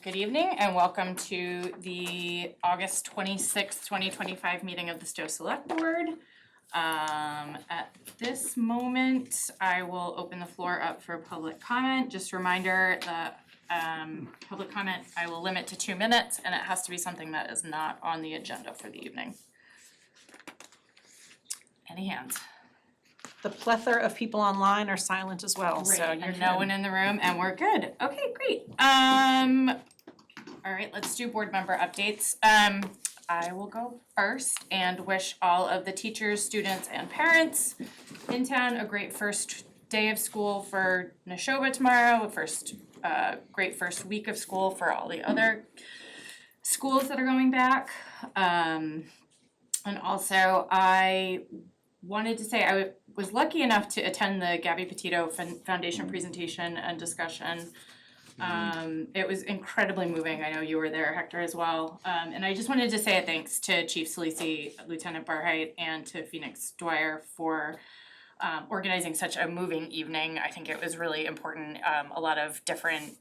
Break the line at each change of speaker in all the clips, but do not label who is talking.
Good evening and welcome to the August 26th, 2025 meeting of the Stow Select Board. At this moment, I will open the floor up for public comment. Just a reminder that public comment I will limit to 2 minutes, and it has to be something that is not on the agenda for the evening. Any hands?
The plethora of people online are silent as well,
Great,
so you're
and no one in the room, and we're good. Okay, great. All right, let's do board member updates. I will go first and wish all of the teachers, students, and parents in town a great first day of school for Neshoba tomorrow, great first week of school for all the other schools that are going back. And also, I wanted to say I was lucky enough to attend the Gabby Petito Foundation presentation and discussion. It was incredibly moving. I know you were there, Hector, as well. And I just wanted to say a thanks to Chief Salisi, Lieutenant Barheit, and to Phoenix Dwyer for organizing such a moving evening. I think it was really important. A lot of different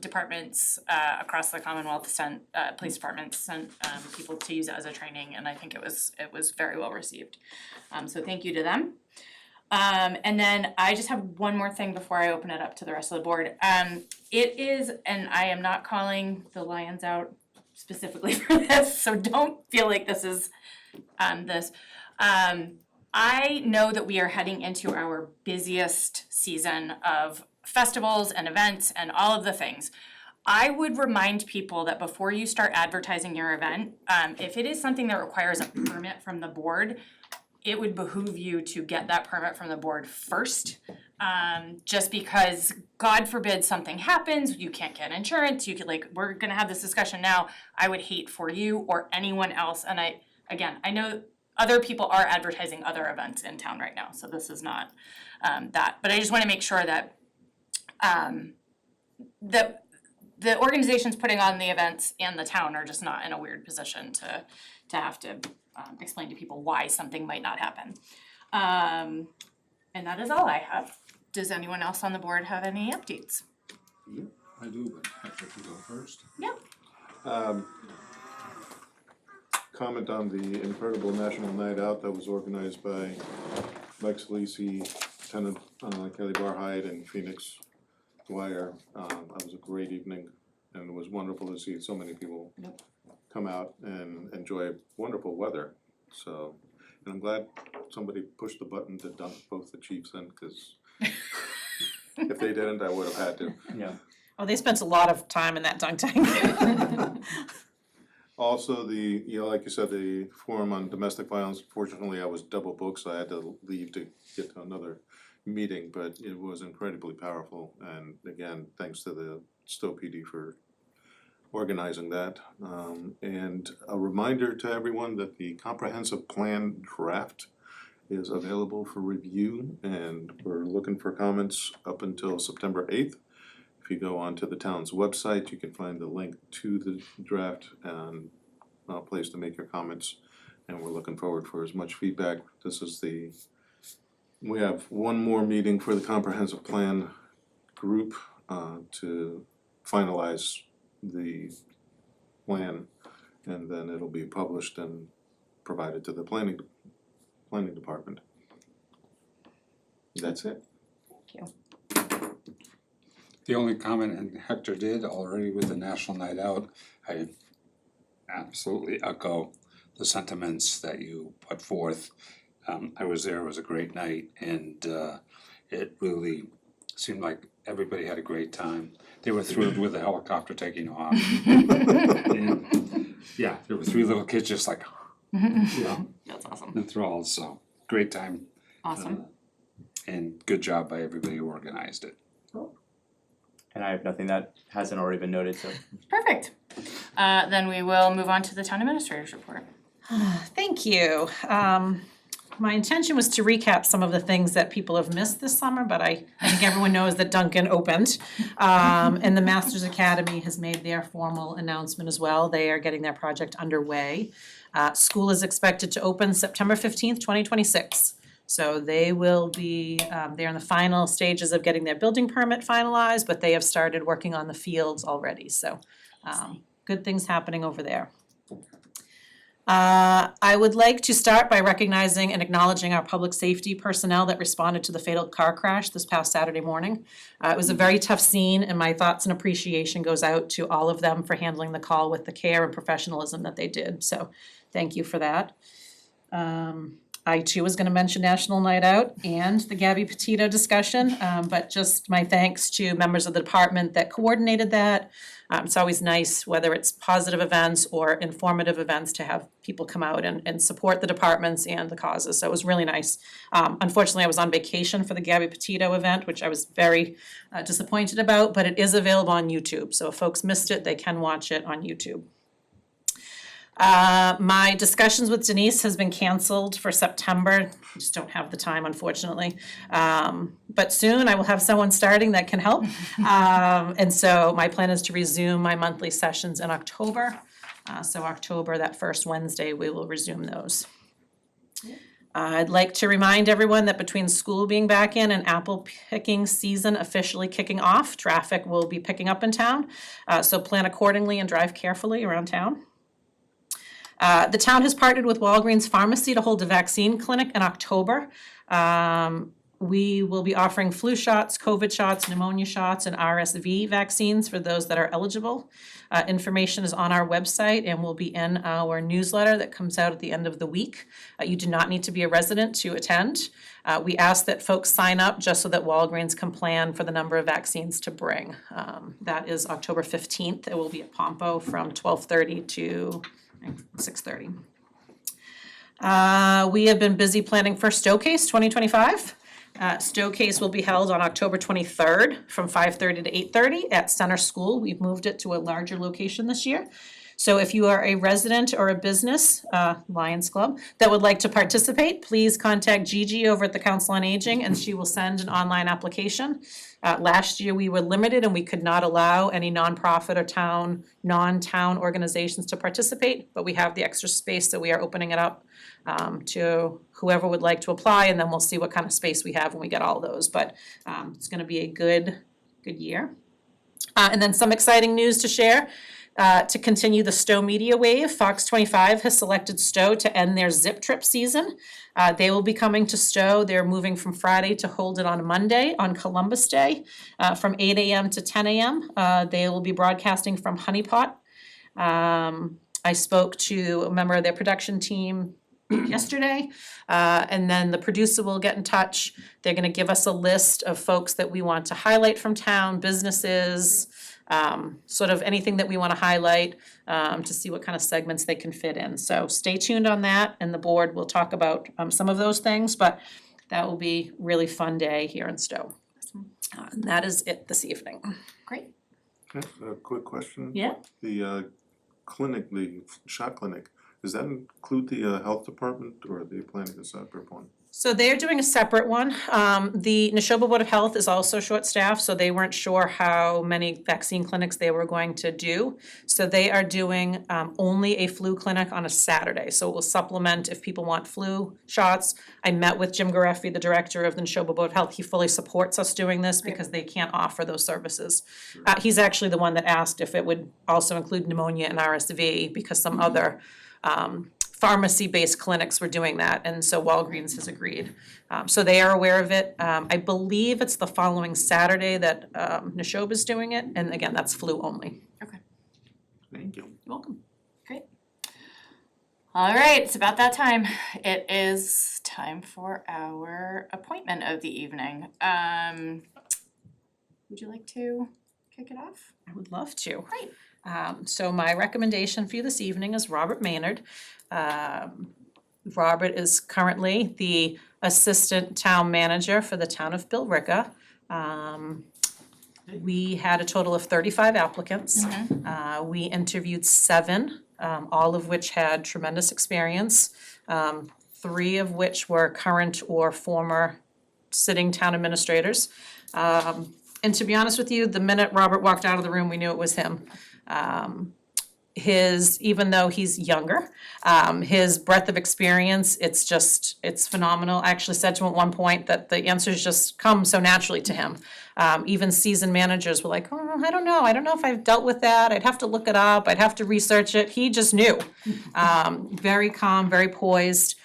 departments across the Commonwealth sent police departments sent people to use it as a training, and I think it was very well received. So thank you to them. And then I just have one more thing before I open it up to the rest of the board. It is, and I am not calling the Lions out specifically for this, so don't feel like this is this. I know that we are heading into our busiest season of festivals and events and all of the things. I would remind people that before you start advertising your event, if it is something that requires a permit from the board, it would behoove you to get that permit from the board first. Just because, God forbid, something happens, you can't get insurance, you could we're gonna have this discussion now. I would hate for you or anyone else, and I know other people are advertising other events in town right now, so this is not that. But I just wanna make sure that the organizations putting on the events and the town are just not in a weird position to have to explain to people why something might not happen. And that is all I have. Does anyone else on the board have any updates?
Yep, I do, but Hector can go first.
Yep.
Comment on the incredible National Night Out that was organized by Myke Salisi, Lieutenant Kelly Barhyde, and Phoenix Dwyer. That was a great evening, and it was wonderful to see so many people come out and enjoy wonderful weather. So, and I'm glad somebody pushed the button to dunk both the Chiefs in, because if they didn't, I would have had to.
Yeah.
Oh, they spent a lot of time in that dunk tank.
Also, like you said, the forum on domestic violence, fortunately I was double booked, so I had to leave to get to another meeting, but it was incredibly powerful. And again, thanks to the Stow PD for organizing that. And a reminder to everyone that the comprehensive plan draft is available for review, and we're looking for comments up until September 8th. If you go onto the town's website, you can find the link to the draft and a place to make your comments. And we're looking forward for as much feedback. We have one more meeting for the comprehensive plan group to finalize the plan, and then it'll be published and provided to the planning department. That's it.
Thank you.
The only comment, and Hector did already with the National Night Out, I absolutely echo the sentiments that you put forth. I was there, it was a great night, and it really seemed like everybody had a great time. They were thrilled with the helicopter taking off. And, yeah, there were 3 little kids just like,
That's awesome.
enthralled, so great time.
Awesome.
And good job by everybody who organized it.
And I have nothing that hasn't already been noted, so.
Perfect. Then we will move on to the town administrator's report.
Thank you. My intention was to recap some of the things that people have missed this summer, but I think everyone knows that Duncan opened. And the Masters Academy has made their formal announcement as well. They are getting their project underway. School is expected to open September 15th, 2026. So they will be, they're in the final stages of getting their building permit finalized, but they have started working on the fields already, so good things happening over there. I would like to start by recognizing and acknowledging our public safety personnel that responded to the fatal car crash this past Saturday morning. It was a very tough scene, and my thoughts and appreciation goes out to all of them for handling the call with the care and professionalism that they did, so thank you for that. I too was gonna mention National Night Out and the Gabby Petito discussion, but just my thanks to members of the department that coordinated that. It's always nice, whether it's positive events or informative events, to have people come out and support the departments and the causes, so it was really nice. Unfortunately, I was on vacation for the Gabby Petito event, which I was very disappointed about, but it is available on YouTube, so if folks missed it, they can watch it on YouTube. My discussions with Denise has been canceled for September. I just don't have the time, unfortunately. But soon I will have someone starting that can help. And so my plan is to resume my monthly sessions in October. So October, that first Wednesday, we will resume those. I'd like to remind everyone that between school being back in and apple picking season officially kicking off, traffic will be picking up in town. So plan accordingly and drive carefully around town. The town has partnered with Walgreens Pharmacy to hold a vaccine clinic in October. We will be offering flu shots, COVID shots, pneumonia shots, and RSV vaccines for those that are eligible. Information is on our website and will be in our newsletter that comes out at the end of the week. You do not need to be a resident to attend. We ask that folks sign up just so that Walgreens can plan for the number of vaccines to bring. That is October 15th. It will be at Pompo from 12:30 to 6:30. We have been busy planning for Stowcase 2025. Stowcase will be held on October 23rd from 5:30 to 8:30 at Center School. We've moved it to a larger location this year. So if you are a resident or a business, Lions Club, that would like to participate, please contact Gigi over at the Council on Aging and she will send an online application. Last year, we were limited and we could not allow any nonprofit or non-town organizations to participate, but we have the extra space, so we are opening it up to whoever would like to apply, and then we'll see what kind of space we have when we get all those, but it's gonna be a good year. And then some exciting news to share. To continue the Stow media wave, Fox 25 has selected Stow to end their zip trip season. They will be coming to Stow. They're moving from Friday to hold it on Monday, on Columbus Day, from 8 a.m. to 10 a.m. They will be broadcasting from Honey Pot. I spoke to a member of their production team yesterday, and then the producer will get in touch. They're gonna give us a list of folks that we want to highlight from town, businesses, sort of anything that we wanna highlight, to see what kind of segments they can fit in. So stay tuned on that, and the board will talk about, some of those things, but that will be a really fun day here in Stow. And that is it this evening.
Great.
Okay, a quick question.
Yeah.
The clinic, the shot clinic, does that include the health department or are they planning a separate one?
So they're doing a separate one. The Neshoba Board of Health is also short-staffed, so they weren't sure how many vaccine clinics they were going to do. So they are doing only a flu clinic on a Saturday, so it will supplement if people want flu shots. I met with Jim Gareffi, the director of the Neshoba Board of Health. He fully supports us doing this because they can't offer those services. He's actually the one that asked if it would also include pneumonia and RSV, because some other pharmacy-based clinics were doing that, and so Walgreens has agreed. So they are aware of it. I believe it's the following Saturday that Neshoba's doing it, and again, that's flu only.
Thank you.
You're welcome.
All right, it's about that time. It is time for our appointment of the evening. Would you like to kick it off?
I would love to.
Great.
So my recommendation for you this evening is Robert Maynard. Robert is currently the Assistant Town Manager for the town of Billerica. We had a total of 35 applicants. We interviewed 7, all of which had tremendous experience, 3 of which were current or former sitting town administrators. And to be honest with you, the minute Robert walked out of the room, we knew it was him. even though he's younger, his breadth of experience, it's phenomenal. I actually said to him at one point that the answers just come so naturally to him. Even seasoned managers were like, oh, I don't know if I've dealt with that, I'd have to look it up, I'd have to research it. He just knew. Very calm, very poised.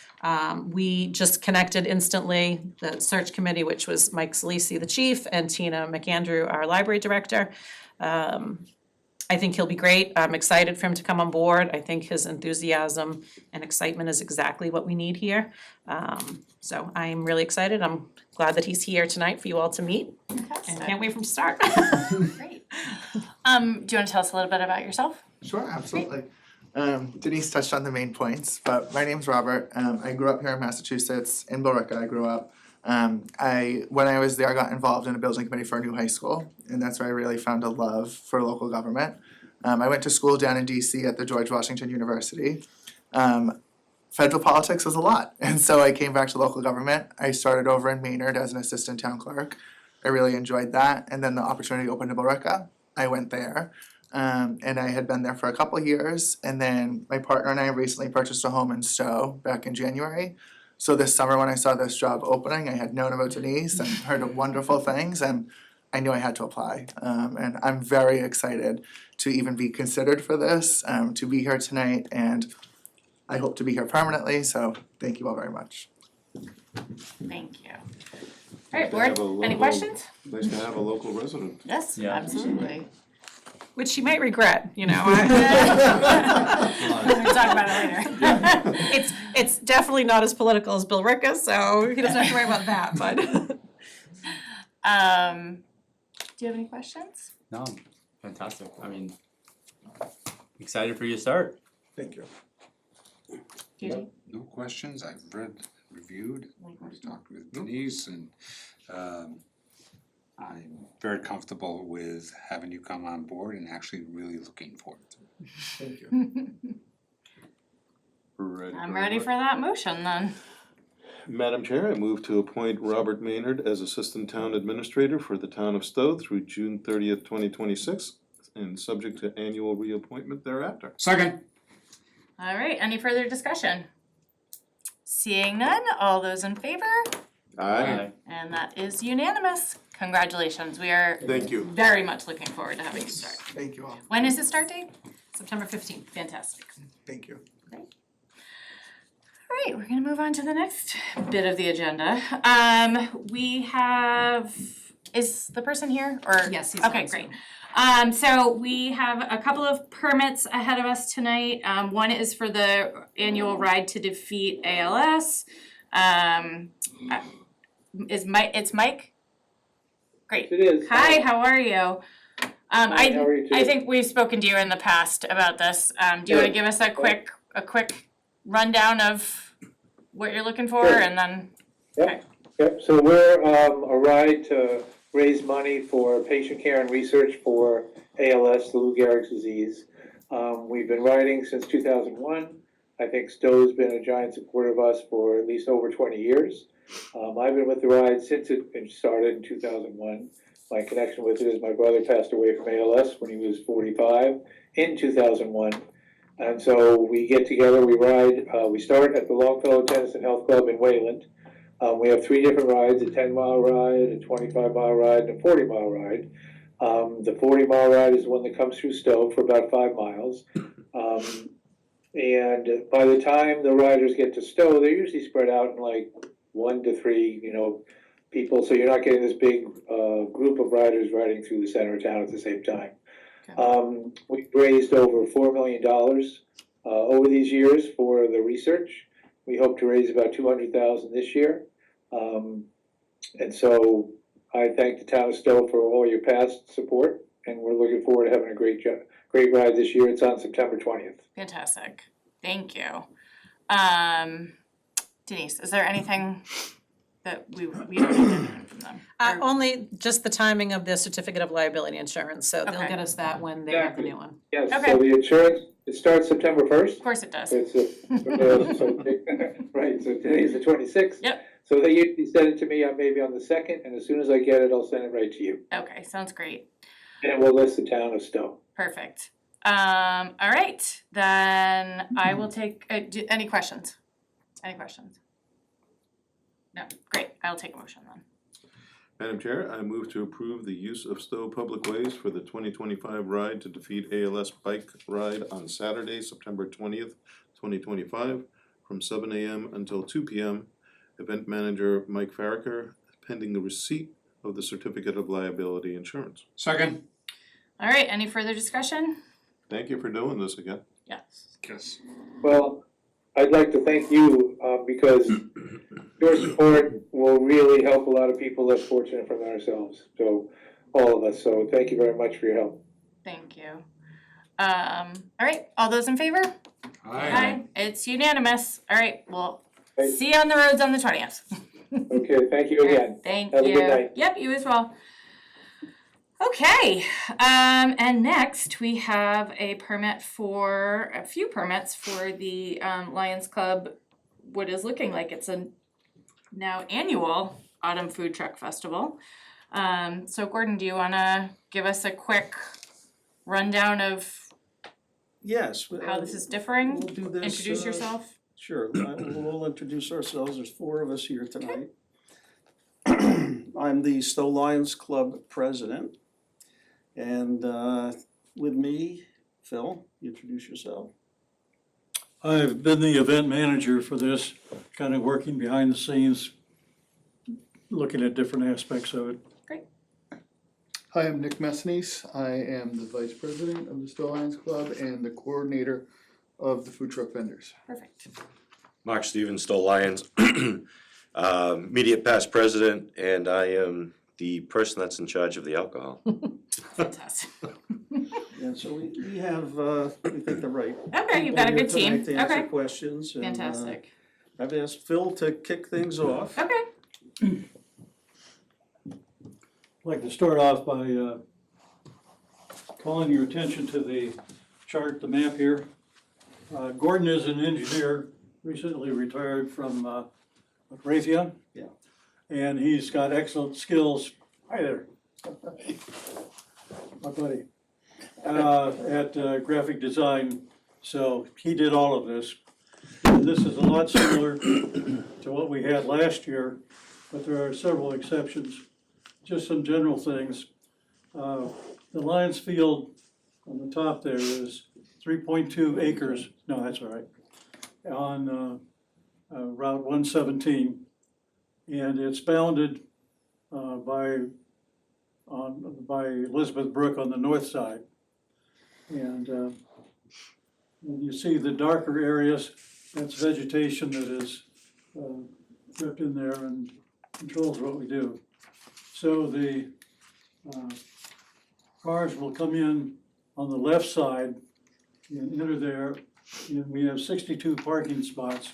We just connected instantly, the search committee, which was Myke Salisi, the chief, and Tina McAndrew, our library director. I think he'll be great. I'm excited for him to come on board. I think his enthusiasm and excitement is exactly what we need here. So I'm really excited. I'm glad that he's here tonight for you all to meet, and can't wait for him to start.
Great. Do you wanna tell us a little bit about yourself?
Sure, absolutely. Denise touched on the main points, but my name's Robert. I grew up here in Massachusetts, in Billerica. I grew up. When I was there, I got involved in a building committee for a new high school, and that's where I really found a love for local government. I went to school down in DC at the George Washington University. Federal politics was a lot, and so I came back to local government. I started over in Maynard as an assistant town clerk. I really enjoyed that, and then the opportunity opened in Billerica. I went there. And I had been there for a couple of years, and then my partner and I recently purchased a home in Stow back in January. So this summer when I saw this job opening, I had known about Denise and heard of wonderful things, and I knew I had to apply. And I'm very excited to even be considered for this, to be here tonight, and I hope to be here permanently, so thank you all very much.
Thank you. All right,
Nice to have
board,
a
any
local-
questions?
Nice to have a local resident.
Yes,
Yeah.
absolutely.
Which you might regret, you know.
We'll talk about it later.
It's definitely not as political as Bill Ricka, so he doesn't have to worry about that, but.
Do you have any questions?
No, fantastic. I mean, excited for you to start.
Thank you.
Judy?
No questions, I've reviewed, talked with Denise, and I'm very comfortable with having you come on board and actually really looking forward to it.
Thank you.
I'm ready for that motion then.
Madam Chair, I move to appoint Robert Maynard as Assistant Town Administrator for the Town of Stow through June 30th, 2026, and subject to annual reappointment thereafter.
Second.
All right, any further discussion? Seeing none, all those in favor?
Aye.
And that is unanimous. Congratulations, we are
Thank you.
very much looking forward to having you start.
Thank you all.
When is the start date?
September 15th.
Fantastic.
Thank you.
All right, we're gonna move on to the next bit of the agenda. We have, is the person here or?
Yes, he's
Okay,
on
great.
Zoom.
So we have a couple of permits ahead of us tonight. One is for the annual Ride to Defeat ALS. It's Myke? Great.
It is.
Hi, how are you?
Hi, how are you
I
too?
think we've spoken to you in the past about this. Do you wanna give us a quick rundown of what you're looking for
Sure.
and then?
Yep, so we're a ride to raise money for patient care and research for ALS, the Lou Gehrig's disease. We've been riding since 2001. I think Stow's been a giant supporter of us for at least over 20 years. I've been with the ride since it started in 2001. My connection with it is my brother passed away from ALS when he was 45 in 2001. And so we get together, we ride, we start at the Longfellow Tennis and Health Club in Wayland. We have 3 different rides, a 10-mile ride, a 25-mile ride, and a 40-mile ride. The 40-mile ride is the one that comes through Stow for about 5 miles. And by the time the riders get to Stow, they're usually spread out in like 1 to 3, people. So you're not getting this big group of riders riding through the center of town at the same time. We've raised over $4 million over these years for the research. We hope to raise about $200,000 this year. And so I thank the town of Stow for all your past support, and we're looking forward to having a great ride this year. It's on September 20th.
Fantastic, thank you. Denise, is there anything that we don't need anything from them? Or-
Only just the timing of the certificate of liability insurance, so they'll
Okay.
get us that when they have the
Exactly.
new one.
Yes,
Okay.
so the insurance, it starts September 1st.
Of course it does.
It's right, so today's the 26th.
Yep.
So they usually send it to me maybe on the 2nd, and as soon as I get it, I'll send it right to you.
Okay, sounds great,
And it will list the town of Stow.
perfect. All right, then I will take, any questions? Any questions? No, great, I'll take a motion then.
Madam Chair, I move to approve the use of Stow Public Ways for the 2025 Ride to Defeat ALS Bike Ride on Saturday, September 20th, 2025, from 7 a.m. until 2 p.m. Event manager Myke Farricker, pending the receipt of the certificate of liability insurance.
Second?
All right, any further discussion?
Thank you for doing this again.
Yes.
Yes.
Well, I'd like to thank you, because your support will really help a lot of people less fortunate from ourselves, so, all of us, so thank you very much for your help.
Thank you. All right, all those in favor? Aye. It's unanimous. All right, well,
Right.
see you on the roads on the 20th.
Okay, thank you again.
Thank
Have a
you.
good night.
Yep, you as well. Okay, and next we have a few permits for the Lions Club, what is looking like it's a now annual Autumn Food Truck Festival. So Gordon, do you wanna give us a quick rundown of
Yes.
how this is differing?
We'll do this.
Introduce yourself.
Sure, we'll introduce ourselves, there's four of us here tonight. I'm the Stow Lions Club president, and with me, Phil, introduce yourself.
I've been the event manager for this, kind of working behind the scenes, looking at different aspects of it.
Hi, I'm Nick Messinese. I am the vice president of the Stow Lions Club and the coordinator of the food truck vendors.
Perfect.
Mark Stevens, Stow Lions, immediate past president, and I am the person that's in charge of the alcohol.
Fantastic.
And so we have, we think the right.
Okay, you've got a
people
good
here
team.
tonight to answer
Okay.
questions. And,
Fantastic.
I've asked Phil to kick things off.
Okay.
I'd like to start off by calling your attention to the chart, the map here. Gordon is an engineer, recently retired from Raytheon.
Yeah.
And he's got excellent skills. Hi there. My buddy. At graphic design, so he did all of this. And this is a lot similar to what we had last year, but there are several exceptions. Just some general things. The Lions Field on the top there is 3.2 acres, no, that's all right, on Route 117. And it's bounded by Elizabeth Brook on the north side. And you see the darker areas, that's vegetation that is kept in there and controls what we do. So the cars will come in on the left side and enter there, and we have 62 parking spots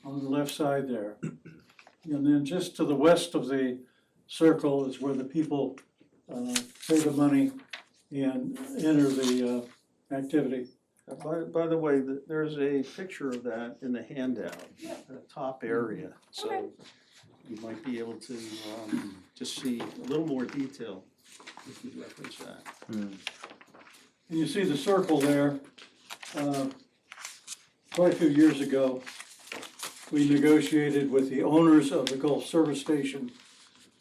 on the left side there. And then just to the west of the circle is where the people pay the money and enter the activity.
By the way, there's a picture of that in the handout, the top area.
Okay.
So you might be able to just see a little more detail if you reference that.
And you see the circle there. Quite a few years ago, we negotiated with the owners of the Gulf Service Station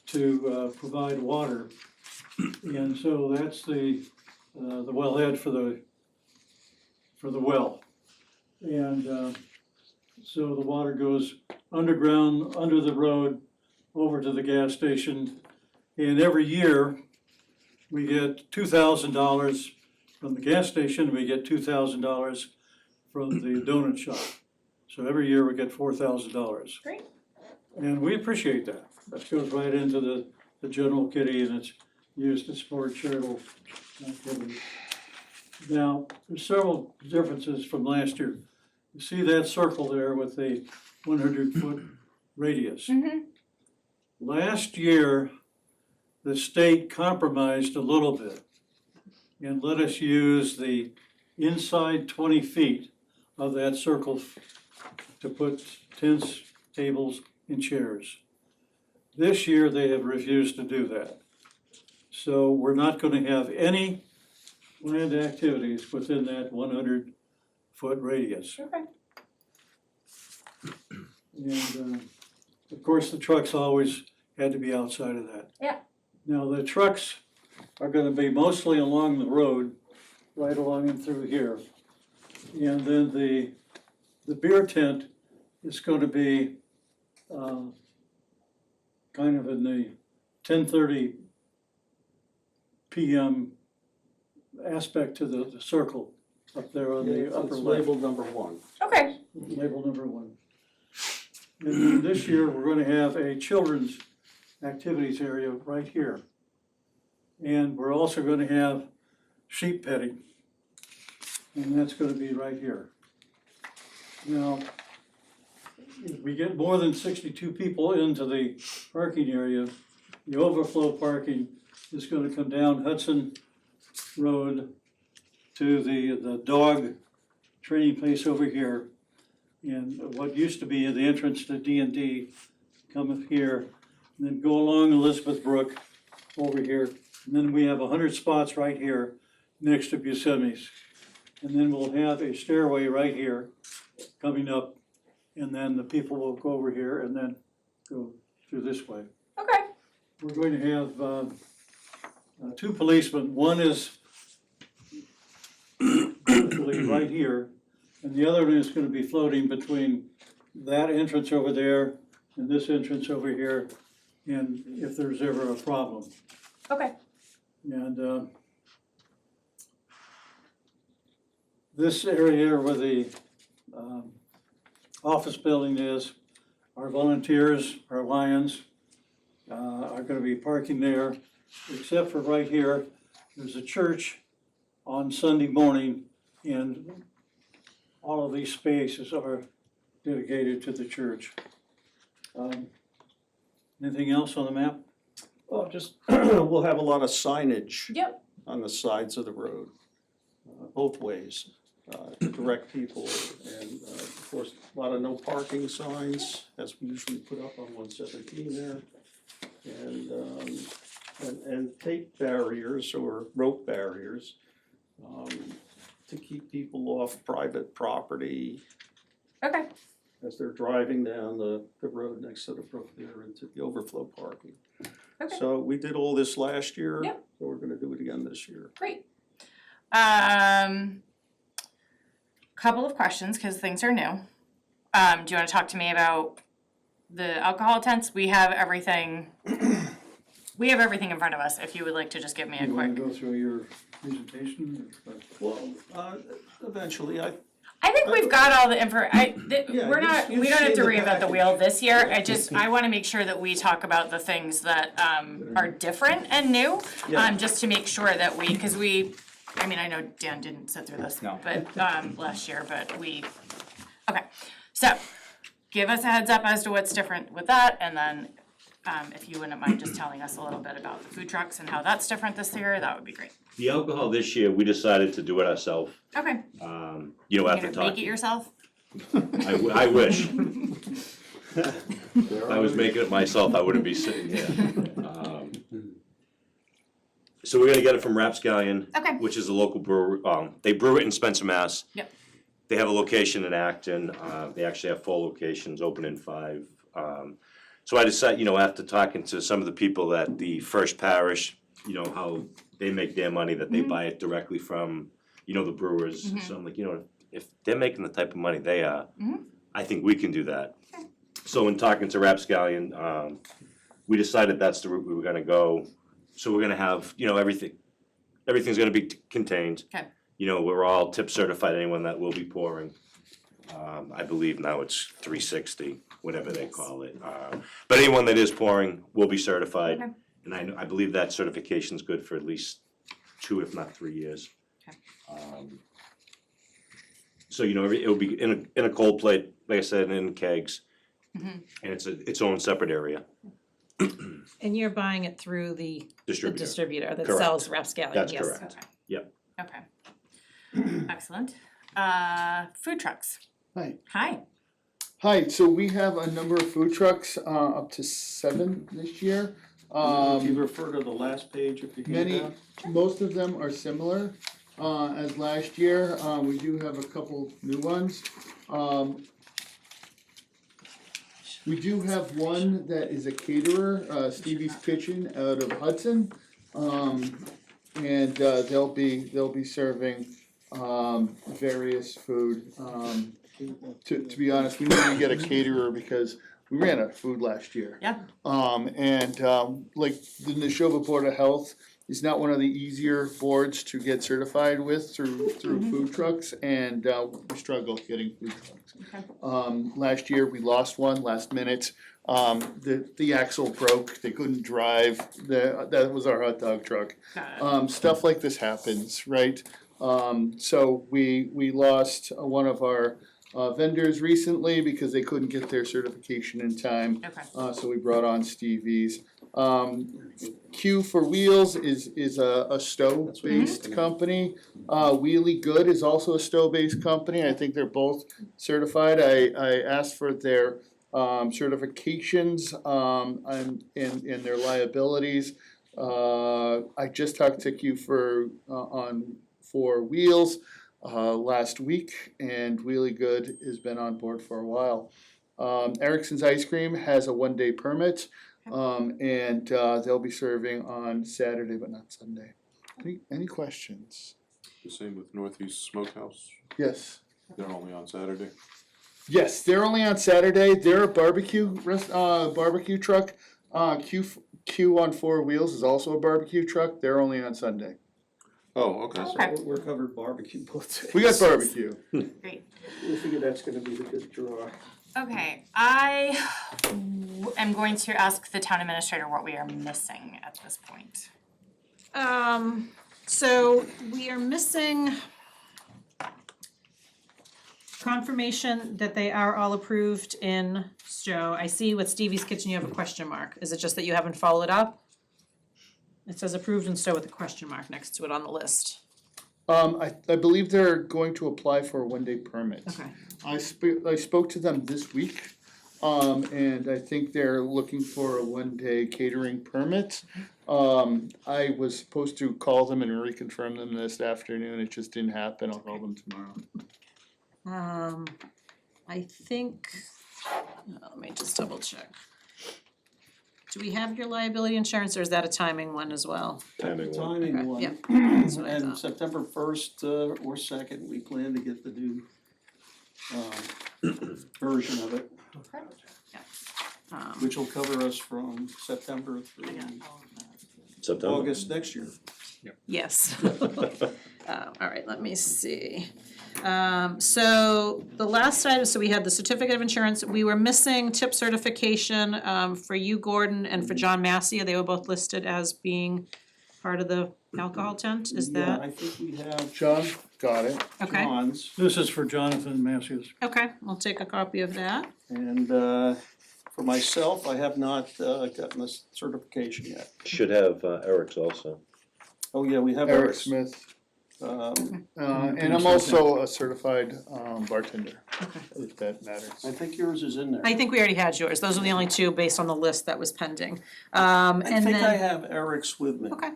to provide water. And so that's the wellhead for the well. And so the water goes underground, under the road, over to the gas station. And every year, we get $2,000 from the gas station, we get $2,000 from the donut shop. So every year we get $4,000.
Great.
And we appreciate that. That goes right into the general kitty, and it's used to support charitable activities. Now, there's several differences from last year. You see that circle there with the 100-foot radius.
Mm-hmm.
Last year, the state compromised a little bit and let us use the inside 20 feet of that circle to put tents, tables, and chairs. This year, they have refused to do that. So we're not going to have any planned activities within that 100-foot radius.
Okay.
And, of course, the trucks always had to be outside of that.
Yeah.
Now, the trucks are gonna be mostly along the road, right along and through here. And then the beer tent is gonna be, kind of in the 10:30 PM aspect to the circle up there on the upper
It's
left.
labeled number 1.
Okay.
Label number 1. And then this year, we're gonna have a children's activities area right here. And we're also gonna have sheep petting. And that's gonna be right here. Now, if we get more than 62 people into the parking area, the overflow parking is gonna come down Hudson Road to the dog training place over here. And what used to be the entrance to D&D, come up here, and then go along Elizabeth Brook over here. And then we have 100 spots right here next to Buscemi's. And then we'll have a stairway right here coming up, and then the people will go over here and then go through this way.
Okay.
We're going to have 2 policemen. One is literally right here, and the other one is gonna be floating between that entrance over there and this entrance over here, and if there's ever a problem.
Okay.
And this area where the office building is, our volunteers, our Lions, are gonna be parking there, except for right here, there's a church on Sunday morning, and all of these spaces are dedicated to the church. Anything else on the map?
Well, just, we'll have a lot of signage
Yep.
on the sides of the road, both ways, to direct people. And, of course, a lot of no parking signs, as we usually put up on 117 there. And tape barriers or rope barriers, to keep people off private property
Okay.
as they're driving down the road next to the brook there into the overflow parking.
Okay.
So we did all this last year.
Yep.
So we're gonna do it again this year.
Great. Couple of questions, because things are new. Do you wanna talk to me about the alcohol tents? We have everything. We have everything in front of us, if you would like to just give me a
You wanna
quick.
go through your presentation?
Well, eventually, I
think we've got all the
Yeah,
we're
you've-
not,
you've
we don't have
seen
to
the
reinvent the
package.
wheel this year. I wanna make sure that we talk about the things that are different and new.
Yeah.
Just to make sure that cause I mean, I know Dan didn't sit through this,
No.
but last year, but okay. So, give us a heads up as to what's different with that, and then if you wouldn't mind just telling us a little bit about the food trucks and how that's different this year, that would be great.
The alcohol this year, we decided to do it ourselves,
Okay.
after
You're gonna make it
talking.
yourself?
I wish. If I was making it myself, I wouldn't be sitting here. So we're gonna get it from Rapscallion,
Okay.
which is a local brewer, they brew it in Spencer, Mass.
Yep.
They have a location in Acton, they actually have 4 locations, open in 5. So I decided, after talking to some of the people at the First Parish, how they make their money, that they buy it directly from, the brewers. So I'm like, if they're making the type of money they are, I think we can do that. So in talking to Rapscallion, we decided that's the route we were gonna go. So we're gonna have, everything's gonna be contained.
Okay.
We're all tip certified, anyone that will be pouring. I believe now it's 360, whatever they call it. But anyone that is pouring will be certified.
Okay.
And I believe that certification's good for at least 2, if not 3 years.
Okay.
So, it'll be in a cold plate, like I said, in kegs. And it's its own separate area,
And you're buying it through the
distributor.
distributor that
Correct.
sells Rapscallion, yes.
That's correct.
Okay.
Yep.
Okay. Excellent. Food trucks.
Hi.
Hi.
Hi, so we have a number of food trucks, up to 7 this year.
if you refer to the last page of the
Many,
handout.
most of them are similar. as last year. We do have a couple new ones. We do have one that is a caterer, Stevie's Kitchen out of Hudson. And they'll be serving various food. To be honest, we need to get a caterer because we ran out of food last year.
Yeah.
Like the Neshoba Board of Health is not one of the easier boards to get certified with through food trucks, and we struggle getting food trucks.
Okay.
Last year, we lost one last minute. The axle broke, they couldn't drive, that was our hot dog truck.
Got it.
Stuff like this happens, right? So we lost one of our vendors recently because they couldn't get their certification in time.
Okay.
So we brought on Stevie's. Q for Wheels is a Stow based company. Wheelie Good is also a Stow based company. I think they're both certified. I asked for their certifications and their liabilities. I just talked to Q for Wheels last week, and Wheelie Good has been on board for a while. Erickson's Ice Cream has a 1-day permit, and they'll be serving on Saturday but not Sunday. Any questions?
The same with Northeast Smokehouse,
Yes.
they're only on Saturday.
Yes, they're only on Saturday. They're a barbecue truck. Q on 4 Wheels is also a barbecue truck. They're only on Sunday.
Oh, okay.
Okay.
We're covered barbecue both days.
We got barbecue.
Great.
We figure that's gonna be the good draw.
Okay, I am going to ask the town administrator what we are missing at this point.
So we are missing confirmation that they are all approved in Stow. I see with Stevie's Kitchen you have a question mark. Is it just that you haven't followed up? It says approved in Stow with a question mark next to it on the list.
I believe they're going to apply for a 1-day permit.
Okay.
I spoke to them this week, and I think they're looking for a 1-day catering permit. I was supposed to call them and reconfirm them this afternoon, it just didn't happen, I'll call them tomorrow.
I think, let me just double check. Do we have your liability insurance, or is that a timing one as well?
Timing one.
Timing
Okay,
one.
yeah, that's what I
And
thought.
September 1st or 2nd, we plan to get the new version of it, which will cover us from September through
September.
August next year.
Yes. Alright, let me see. So the last item, so we had the certificate of insurance, we were missing tip certification for you, Gordon, and for John Massey. They were both listed as being part of the alcohol tent, is
Yeah,
that?
I think we have
John, got it.
Okay,
John's,
This is for Jonathan Matthews.
okay, I'll take a copy of that.
and for myself, I have not gotten this certification yet.
Should have Eric's also.
Oh, yeah, we have
Eric
Eric's.
Smith,
Um,
and I'm also a certified bartender,
Okay.
if that matters.
I think yours is in there.
I think we already had yours, those are the only two based on the list that was pending.
I
And
think I
then,
have Eric's with me.
okay.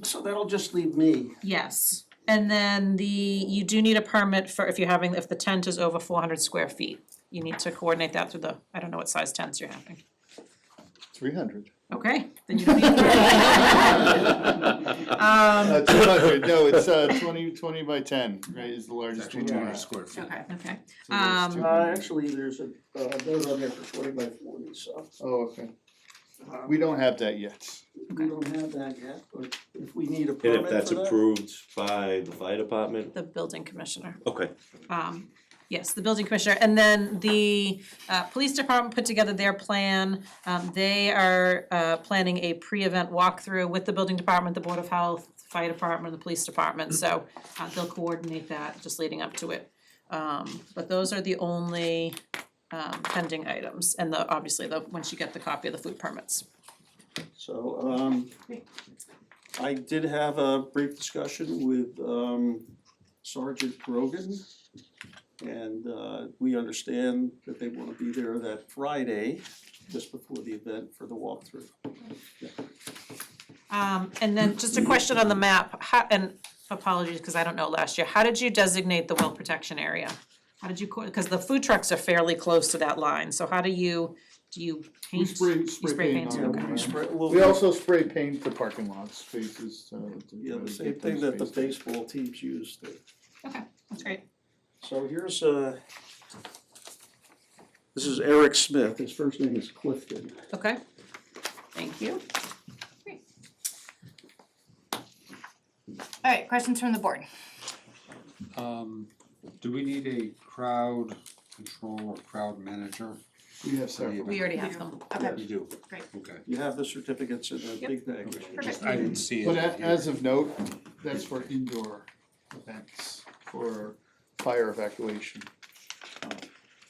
So that'll just leave me.
Yes, and then you do need a permit for if if the tent is over 400 square feet. You need to coordinate that through I don't know what size tents you're having.
300.
Okay, then you don't need.
200, no, it's 20 by 10, right, is the largest one.
200 square feet.
Okay.
Okay,
Actually, there's a note on there for 20 by 40, so.
Oh, okay. We don't have that yet.
We don't have that yet, but if we need a
And
permit
if that's
for that.
approved by the fire department,
the building commissioner.
okay.
Yes, the building commissioner, and then the police department put together their plan. They are planning a pre-event walkthrough with the building department, the Board of Health, fire department, the police department, so they'll coordinate that just leading up to it. But those are the only pending items, and obviously once you get the copy of the food permits.
So, I did have a brief discussion with Sergeant Grogan. And we understand that they wanna be there that Friday, just before the event for the walkthrough.
And then just a question on the map, and apologies, because I don't know last year, how did you designate the well protection area? How did you, because the food trucks are fairly close to that line, so how do you
We
paint?
spray
You spray paint,
on
okay.
them.
We spray a little
We
bit.
also spray paint the parking lot spaces, to
Yeah,
try
the
to
same
get
thing
those
that the
spaces.
baseball teams use.
Okay, that's great.
So here's this is Eric Smith, his first name is Clifton.
Okay, thank you.
Alright, questions from the board?
Do we need a crowd control or crowd manager?
We have several.
We already have them.
Okay,
You do?
Great.
Okay.
You have the certificates in a
Yep.
big bag.
Perfect.
I didn't see it.
But
here.
as of note, that's for indoor events, for fire evacuation.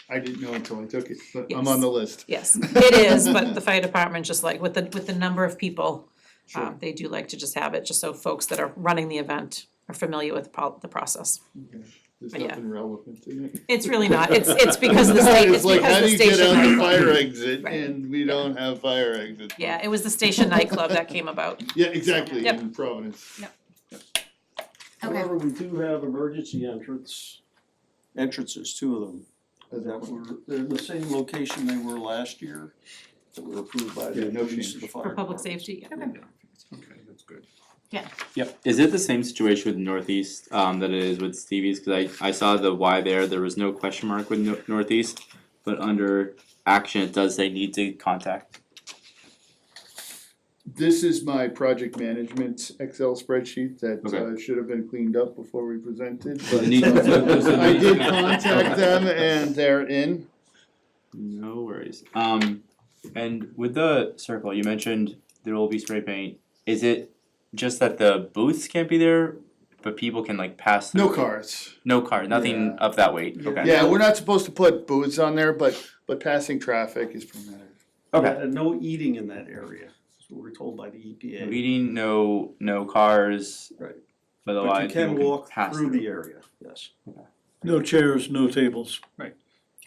I didn't know until I took it, but I'm on the list.
Yes, it is, but the fire department, just like with the number of people,
Sure.
they do like to just have it, just so folks that are running the event are familiar with the process.
Okay. There's
But yeah.
nothing relevant in it.
It's really not, it's because the state, it's
It's like, how
because
do
the
you get
station
out the
nightclub.
fire exit
Right.
and we don't have fire exits?
Yeah, it was the station nightclub that came about.
Yeah, exactly,
Yep.
in Providence.
However, we do have emergency entrances, two of them. That were, they're in the same location they were last year, that were approved by the
Yeah, no
police
change.
and the fire.
For public
department.
safety, yeah.
Okay, that's good.
Yep. Is it the same situation with Northeast that it is with Stevie's? Because I saw the Y there was no question mark with Northeast, but under action it does say need to contact.
This is my project management Excel spreadsheet that
Okay.
should have been cleaned up before we presented,
So
but
the need- so
I did
need-
contact them and they're in.
No worries. And with the circle, you mentioned there will be spray paint. Is it just that the booths can't be there, but people can like pass through?
No cars.
No car, nothing
Yeah.
of that weight, okay.
Yeah, we're not supposed to put booths on there, but passing traffic is permitted.
Okay.
And no eating in that area, that's what we're told by the EPA.
Eating, no cars.
Right.
But
But
otherwise
you can
people
walk
pass
through the area, yes.
No chairs, no tables.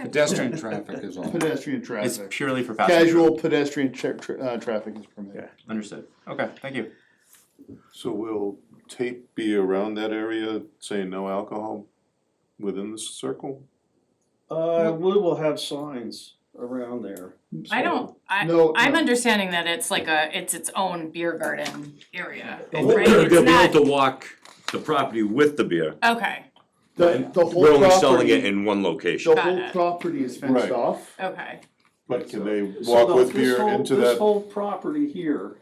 Pedestrian traffic is all.
Pedestrian
It's
traffic.
purely for passengers.
Casual pedestrian traffic is permitted.
Yeah.
Understood. Okay, thank you.
So will tape be around that area saying no alcohol within the circle?
We will have signs around there.
I don't,
No,
I'm
no.
understanding that it's like it's its own beer garden area,
And
right?
they'll
It's
be
not,
able to walk the property with the beer.
okay,
The whole
We're only selling it
property,
in one location.
the
Got
whole
it.
property is fenced
Right.
off.
okay,
But can they
So
walk
the-
with
this
beer
whole-
into
This
that?
whole property here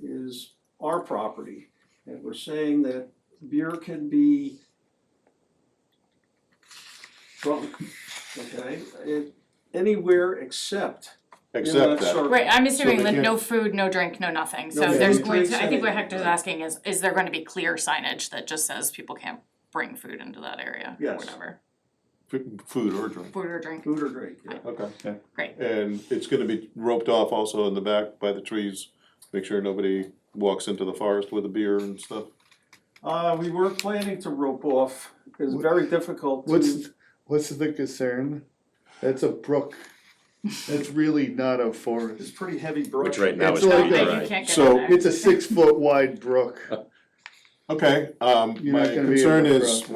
is our property, and we're saying that beer can be drunk, okay? Anywhere except in
Accept
that
that.
circle.
right, I'm assuming
they
like
can't-
no food, no drink, no nothing, so
No
there's
food,
going to,
drinks,
I think what
anything,
Hector's
right.
asking is there going to be clear signage that just says people can't bring food into that area, or
Yes.
whatever,
Food or drink?
food or drink,
Food or drink, yeah.
Okay.
great,
And it's gonna be roped off also in the back by the trees, make sure nobody walks into the forest with a beer and stuff.
We were planning to rope off, it's very difficult to.
What's the concern? That's a brook. That's really not a
It's
forest.
pretty heavy brush.
Which right now
It's
is
like
pretty
a-
you
dry.
can't get
So
in there.
It's a 6 foot wide brook.
Okay,
You're
my
not gonna be
concern
able to
is
cross.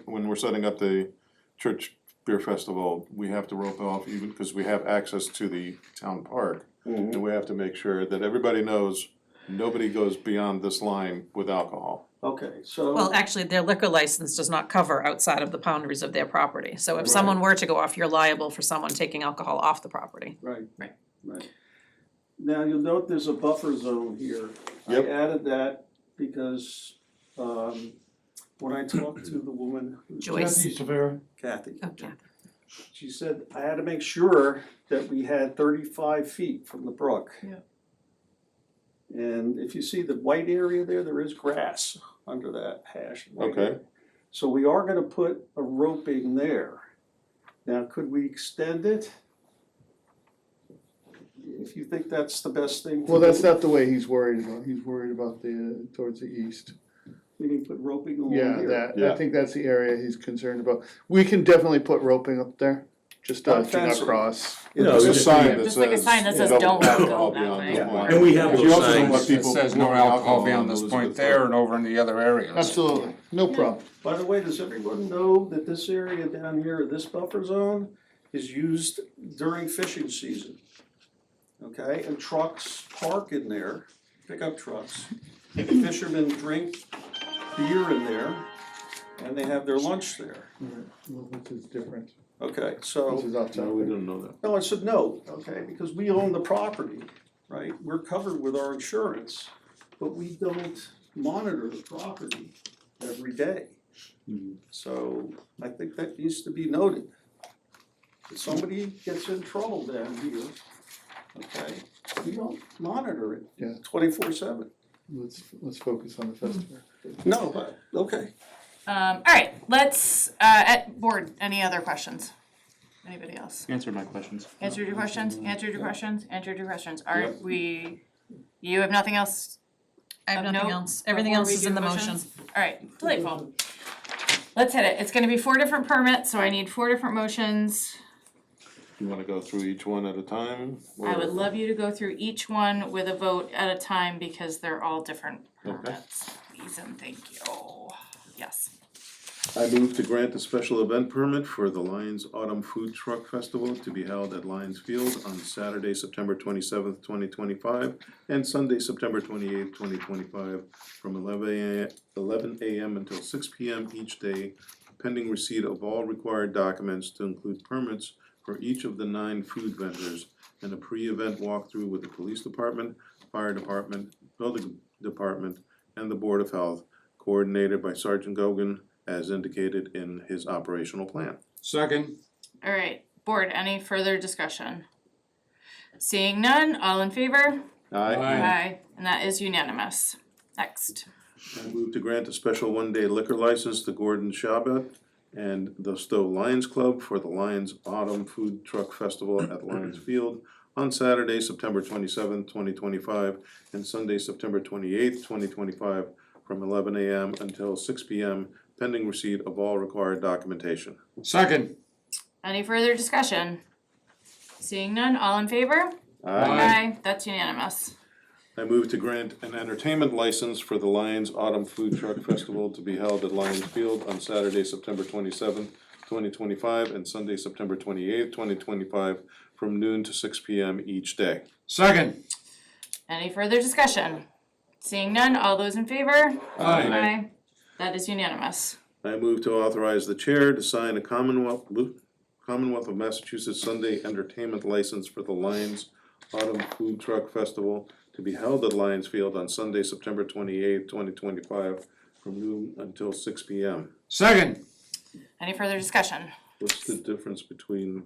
when we're setting up the church beer festival, we have to rope off even, cause we have access to the town park.
Mm-hmm.
And we have to make sure that everybody knows, nobody goes beyond this line with alcohol.
Okay, so.
Well, actually, their liquor license does not cover outside of the boundaries of their property, so if someone were to go off, you're liable for someone taking alcohol off the property.
Right.
Right.
Right. Now, you'll note there's a buffer zone here.
Yep.
I added that because, when I talked to the woman, who's
Joyce.
Kathy Severa.
Kathy,
Okay.
she said I had to make sure that we had 35 feet from the brook.
Yeah.
And if you see the white area there is grass under that hash.
Okay.
So we are gonna put a roping there. Now, could we extend it? If you think that's the best thing to
Well, that's
do,
not the way he's worried about. He's worried about towards the east.
we can put roping along
Yeah,
here.
that,
Yeah.
I think that's the area he's concerned about. We can definitely put roping up there. just
Not
do not
offensive.
cross.
No,
There's a
just-
sign that
Just like a
says,
sign that says,
"No
"Don't
alcohol
go that
beyond this
way."
point."
And we have
Because you
those
also don't want
signs
people
It says no
pouring
alcohol
on
beyond this
Elizabeth
point there
Road.
and over in the other areas.
Absolutely, no problem.
By the way, does everyone know that this area down here, this buffer zone, is used during fishing season? Okay, and trucks park in there, pickup trucks. Fishermen drink beer in there, and they have their lunch there.
This is different.
Okay,
This
so,
is outside.
No, we didn't know that.
no, I said no, okay, because we own the property, right? We're covered with our insurance, but we don't monitor the property every day. So I think that needs to be noted. If somebody gets in trouble down here, okay, we don't monitor
Yeah.
it 24/7.
Let's focus on the festival.
No, but, okay.
Alright, let's, at board, any other questions? Anybody else?
Answer my questions.
Answered your questions, answered your questions, answered your questions. Are we, you have nothing else?
I have
Of
nothing
note
else, everything
before
else
we
is
do
in the
motions?
motion.
Alright, delightful. Let's hit it. It's gonna be 4 different permits, so I need 4 different motions.
You wanna go through each one at a time?
I
or-
would love you to go through each one with a vote at a time because they're all different
Okay.
permits. Please and thank you. Yes.
I move to grant a special event permit for the Lions Autumn Food Truck Festival to be held at Lions Field on Saturday, September 27th, 2025, and Sunday, September 28th, 2025, from 11 a.m. until 6 p.m. each day, pending receipt of all required documents to include permits for each of the 9 food vendors and a pre-event walkthrough with the police department, fire department, building department, and the Board of Health, coordinated by Sergeant Gogan, as indicated in his operational plan.
Second,
Alright, board, any further discussion? Seeing none, all in favor?
Aye.
And that is unanimous. Next.
I move to grant a special one-day liquor license to Gordon Shabat and the Stow Lions Club for the Lions Autumn Food Truck Festival at Lions Field on Saturday, September 27th, 2025, and Sunday, September 28th, 2025, from 11 a.m. until 6 p.m., pending receipt of all required documentation.
second,
Any further discussion? Seeing none, all in favor?
Aye.
That's unanimous.
I move to grant an entertainment license for the Lions Autumn Food Truck Festival to be held at Lions Field on Saturday, September 27th, 2025, and Sunday, September 28th, 2025, from noon to 6 p.m. each day.
second,
Any further discussion? Seeing none, all those in favor?
Aye.
That is unanimous.
I move to authorize the chair to sign a Commonwealth of Massachusetts Sunday entertainment license for the Lions Autumn Food Truck Festival to be held at Lions Field on Sunday, September 28th, 2025, from noon until 6 p.m.
second.
Any further discussion?
What's the difference between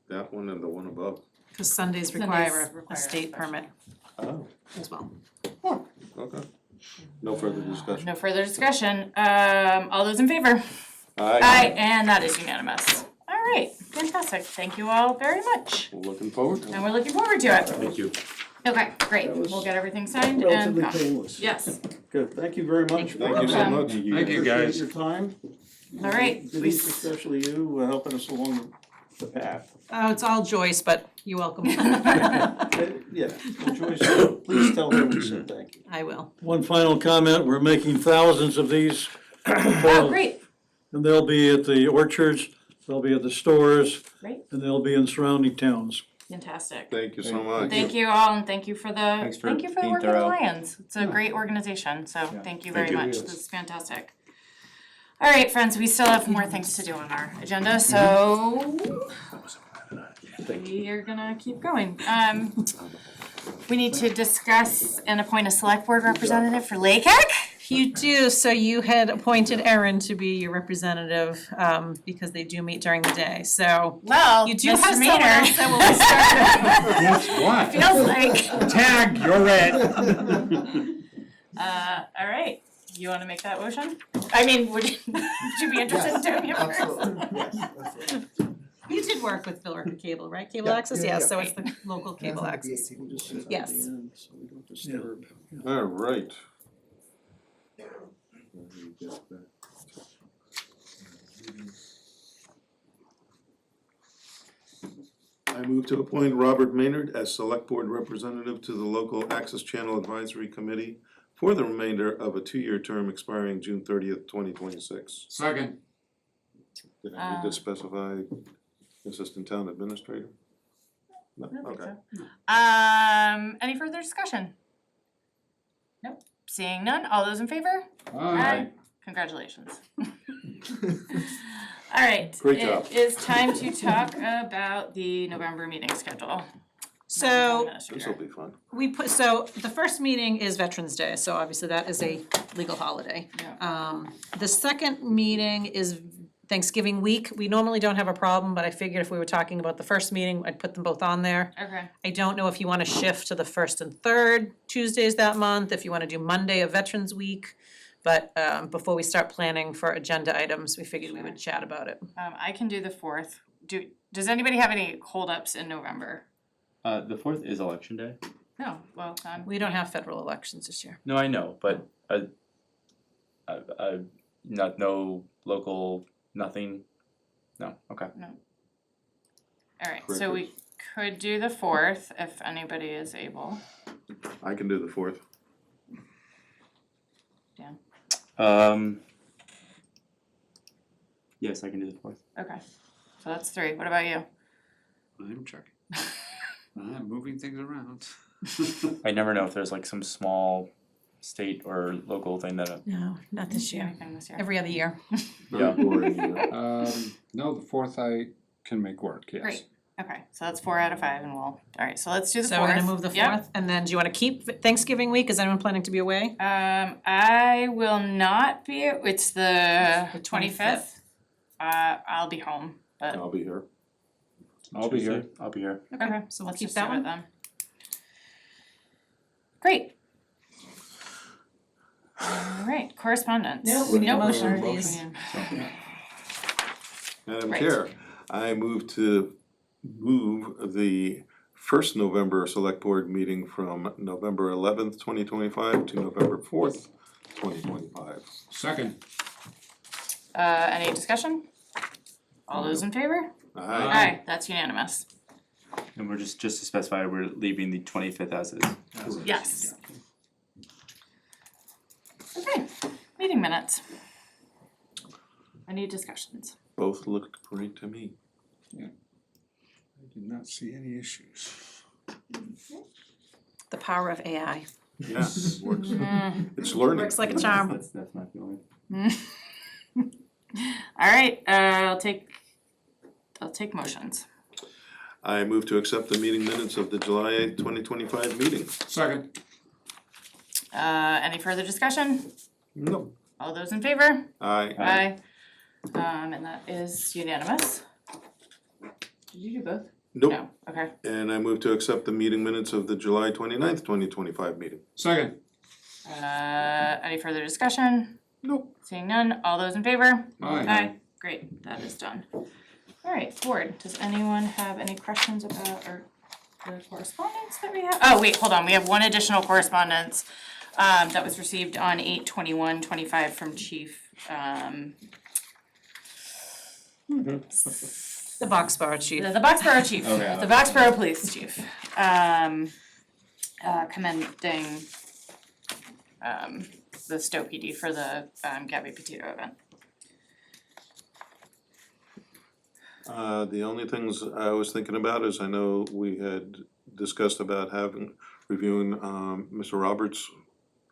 that one and the one above?
Cause Sundays
Sundays
require a
require a
state
special.
permit
Oh,
as well.
okay. No further discussion.
No further discussion. All those in favor?
Aye.
And that is unanimous. Alright, fantastic. Thank you all very much.
Looking forward to it.
And we're looking forward to it.
Thank you.
Okay, great.
That was
We'll get everything signed and
Relatively
come.
painless.
Yes,
Good, thank you very much.
Thank you so
Welcome.
much.
Thank you,
Appreciate
guys.
your time.
Alright,
Denise, especially you, helping us along the path.
Oh, it's all Joyce, but you're welcome.
Yeah, Joyce, please tell her we said thank you.
I will.
One final comment, we're making thousands of these.
Oh, great.
And they'll be at the orchards, they'll be at the stores,
Great.
and they'll be in surrounding towns.
Fantastic.
Thank you so much.
Thank you all and thank you for the,
Thanks for
thank you for the
being
work with the
thorough.
Lions. It's a great organization, so thank you very
Thank you.
much. This is fantastic. Alright, friends, we still have more things to do on our agenda, so we are gonna keep going. We need to discuss and appoint a select board representative for LACAC?
You do, so you had appointed Erin to be your representative, because they do meet during the day, so.
Well,
You do
Mr.
have someone
Maynard.
else that will be starting.
Guess what?
Feels like,
Tag, you're it.
alright, you wanna make that motion? I mean, would you be interested in doing it first?
Absolutely, yes, absolutely.
You did work with Farricker Cable, right? Cable
Yeah,
access,
yeah,
yeah,
yeah.
so it's the local cable
Yeah,
access.
We'll just sit at the
Yes.
end so we don't disturb.
All right. I move to appoint Robert Maynard as Select Board Representative to the Local Access Channel Advisory Committee for the remainder of a 2-year term expiring June 30th, 2026.
Second.
Did I need to specify Assistant Town Administrator? No,
I don't think
okay.
so. Any further discussion? Nope. Seeing none, all those in favor? Congratulations. All right.
Great job.
It is time to talk about the November meeting schedule.
So
This'll be fun.
so the first meeting is Veterans Day, so obviously that is a legal holiday. The second meeting is Thanksgiving week. We normally don't have a problem, but I figured if we were talking about the first meeting, I'd put them both on there.
Okay.
I don't know if you wanna shift to the first and third Tuesdays that month, if you wanna do Monday of Veterans Week. But before we start planning for agenda items, we figured we would chat about it.
I can do the 4th. Does anybody have any holdups in November?
The 4th is election day.
No, well,
We don't have federal elections this year.
No, I know, but no local, nothing. No, okay.
Alright, so we could do the 4th if anybody is able.
I can do the 4th.
Yes, I can do the 4th.
Okay, so that's 3. What about you?
I'm checking. I'm moving things around.
I never know if there's like some small state or local thing that.
No, not this year.
Anything this year?
Every other year.
Yeah.
Very boring,
No, the 4th I can make work, yes.
Great. Okay, so that's 4 out of 5 and alright, so let's do the 4th.
So we're gonna move the
Yep.
4th, and then do you wanna keep Thanksgiving week? Is anyone planning to be away?
I will not be, it's the
The
25th. I'll be home, but,
I'll be here.
I'll be here. I'll be here.
okay,
So we'll
let's
keep
just
that
do it
one?
then. Great. Alright, correspondence.
Nope, we need a
Nope.
motion,
Already.
please.
Madam
Right.
Chair, I move the first November Select Board meeting from November 11th, 2025 to November 4th, 2025.
Second.
Any discussion? All those in favor? Aye, that's unanimous.
And we're just to specify, we're leaving the 25th as is.
Yes. Okay, meeting minutes. Any discussions?
Both looked great to me.
I did not see any issues.
The power of AI.
Yeah, it works. It's learning.
Works like a charm.
That's not the only.
Alright, I'll take motions.
I move to accept the meeting minutes of the July 8th, 2025 meeting.
Second.
Any further discussion?
No.
All those in favor?
Aye.
Aye. And that is unanimous. Did you do both?
Nope.
No, okay.
And I move to accept the meeting minutes of the July 29th, 2025 meeting.
Second.
Any further discussion?
Nope.
Seeing none, all those in favor?
Aye.
Great, that is done. Alright, board, does anyone have any questions about the correspondence that we have? Oh, wait, hold on, we have one additional correspondence that was received on 8/21/25 from Chief
The Boxborough chief.
the Boxborough Chief,
Okay.
the Boxborough Police Chief. Commending the Stow PD for the Gabby Petito event.
The only things I was thinking about is I know we had discussed about reviewing Mr. Roberts'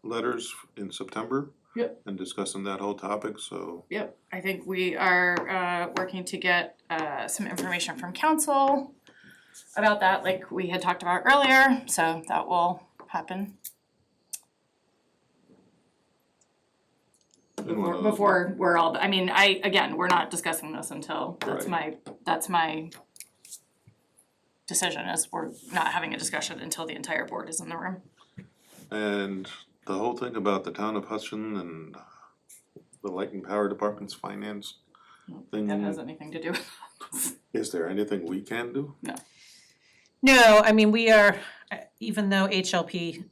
letters in September.
Yep.
And discussing that whole topic, so.
Yep, I think we are working to get some information from council about that, like we had talked about earlier, so that will happen. Before we're all, I mean, we're not discussing this until, that's my decision, is we're not having a discussion until the entire board is in the room.
And the whole thing about the town of Hudson and the Light and Power Department's finance thing.
That has anything to do with us.
Is there anything we can do?
No, I mean, we are, even though HLP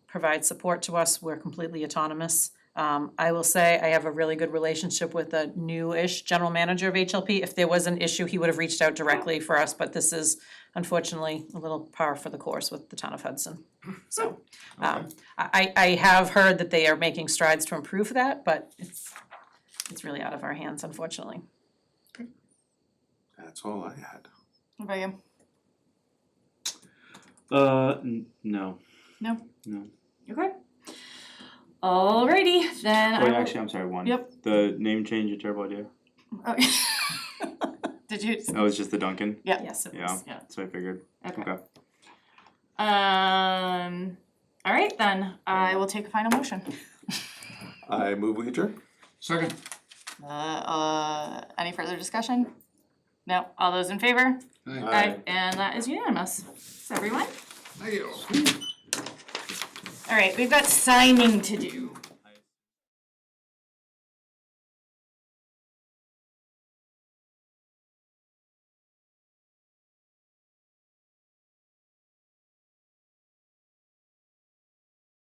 provides support to us, we're completely autonomous. I will say I have a really good relationship with the new-ish general manager of HLP. If there was an issue, he would have reached out directly for us, but this is unfortunately, a little par for the course with the town of Hudson. So, I have heard that they are making strides to improve that, but it's really out of our hands, unfortunately.
That's all I had.
What about you?
No.
No?
No.
Okay. Alrighty, then I
Wait,
will-
actually, I'm sorry, one.
Yep.
The name change, a terrible idea.
Oh. Did you?
That was just the Duncan,
Yeah.
Yes, it
yeah,
was.
Yeah.
that's what I figured.
Okay.
Okay.
Alright then, I will take a final motion.
I move we adjourn.
Second.
Any further discussion? No, all those in favor?
Aye.
And that is unanimous. Everyone?
Thank you.
Alright, we've got signing to do.